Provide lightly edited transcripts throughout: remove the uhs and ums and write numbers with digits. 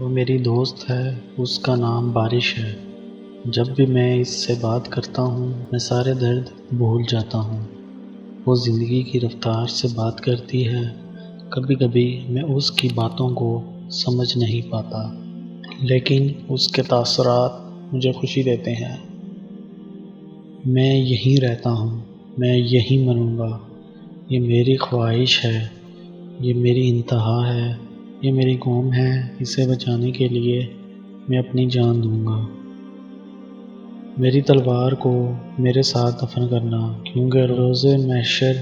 وہ میری دوست ہے، اس کا نام بارش ہے۔ جب بھی میں اس سے بات کرتا ہوں میں سارے درد بھول جاتا ہوں۔ وہ زندگی کی رفتار سے بات کرتی ہے، کبھی کبھی میں اس کی باتوں کو سمجھ نہیں پاتا، لیکن اس کے تاثرات مجھے خوشی دیتے ہیں۔ میں یہیں رہتا ہوں، میں یہیں مروں گا، یہ میری خواہش ہے، یہ میری انتہا ہے، یہ میری قوم ہے، اسے بچانے کے لیے میں اپنی جان دوں گا۔ میری تلوار کو میرے ساتھ دفن کرنا، کیونکہ روز محشر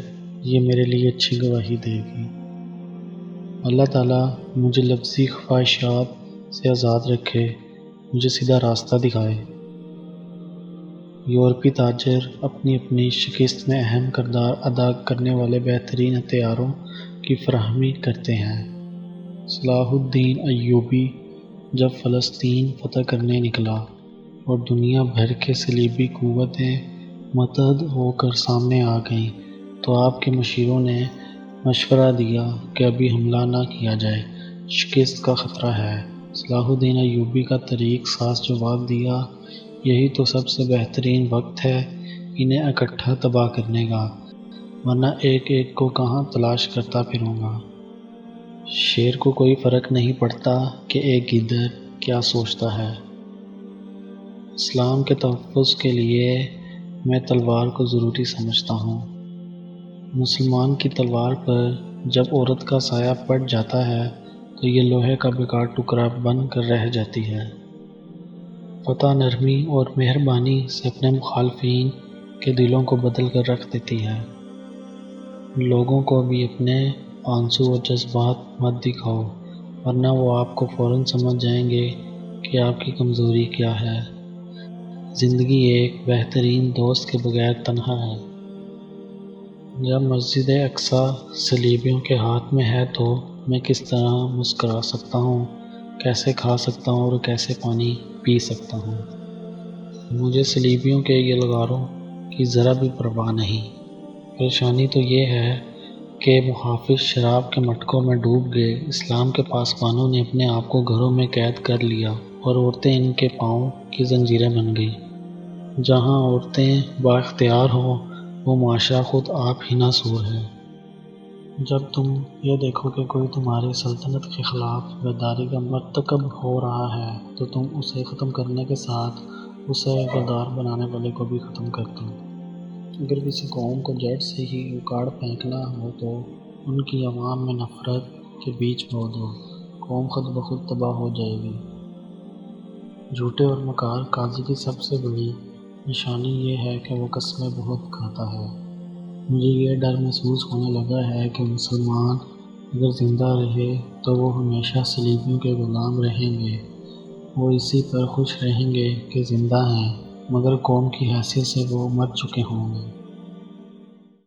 یہ میرے لیے اچھی گواہی دے گی۔ اللہ تعالیٰ مجھے لفظی خواہشات سے آزاد رکھے، مجھے سیدھا راستہ دکھائے۔ یورپی تاجر اپنی اپنی شکست میں اہم کردار ادا کرنے والے بہترین ہتھیاروں کی فراہمی کرتے ہیں۔ صلاح الدین ایوبی جب فلسطین فتح کرنے نکلا اور دنیا بھر کے صلیبی قوتیں متحد ہو کر سامنے آ گئیں تو آپ کے مشیروں نے مشورہ دیا کہ ابھی حملہ نہ کیا جائے، شکست کا خطرہ ہے۔ صلاح الدین ایوبی کا طریق ساز جواب دیا، یہی تو سب سے بہترین وقت ہے انہیں اکٹھا تباہ کرنے کا، ورنہ ایک ایک کو کہاں تلاش کرتا پھروں گا۔ شیر کو کوئی فرق نہیں پڑتا کہ ایک گیدڑ کیا سوچتا ہے۔ اسلام کے تحفظ کے لیے میں تلوار کو ضروری سمجھتا ہوں۔ مسلمان کی تلوار پر جب عورت کا سایہ پڑ جاتا ہے تو یہ لوہے کا بیکار ٹکڑا بن کر رہ جاتی ہے۔ فتح نرمی اور مہربانی سے اپنے مخالفین کے دلوں کو بدل کر رکھ دیتی ہے۔ لوگوں کو بھی اپنے آنسو اور جذبات مت دکھاؤ، ورنہ وہ آپ کو فوراً سمجھ جائیں گے کہ آپ کی کمزوری کیا ہے۔ زندگی ایک بہترین دوست کے بغیر تنہا ہے۔ جب مسجد اقصیٰ صلیبیوں کے ہاتھ میں ہے تو میں کس طرح مسکرا سکتا ہوں، کیسے کھا سکتا ہوں اور کیسے پانی پی سکتا ہوں۔ مجھے صلیبیوں کے یلغاروں کی ذرا بھی پرواہ نہیں۔ پریشانی تو یہ ہے کہ محافظ شراب کے مٹکوں میں ڈوب گئے، اسلام کے پاسبانوں نے اپنے آپ کو گھروں میں قید کر لیا اور عورتیں ان کے پاؤں کی زنجیریں بن گئیں۔ جہاں عورتیں با اختیار ہوں وہ معاشرہ خود آپ ہی ناسور ہے۔ جب تم یہ دیکھو کہ کوئی تمہاری سلطنت کے خلاف غداری کا مرتکب ہو رہا ہے تو تم اسے ختم کرنے کے ساتھ اسے غدار بنانے والے کو بھی ختم کر دو۔ اگر کسی قوم کو جڑ سے ہی اکاڑ پھینکنا ہو تو ان کی عوام میں نفرت کے بیج بو دو، قوم خود بخود تباہ ہو جائے گی۔ جھوٹے اور مکار قاضی کی سب سے بڑی نشانی یہ ہے کہ وہ قسمیں بہت کھاتا ہے۔ مجھے یہ ڈر محسوس ہونے لگا ہے کہ مسلمان اگر زندہ رہے تو وہ ہمیشہ صلیبیوں کے غلام رہیں گے۔ وہ اسی پر خوش رہیں گے کہ زندہ ہیں، مگر قوم کی حیثیت سے وہ مر چکے ہوں گے۔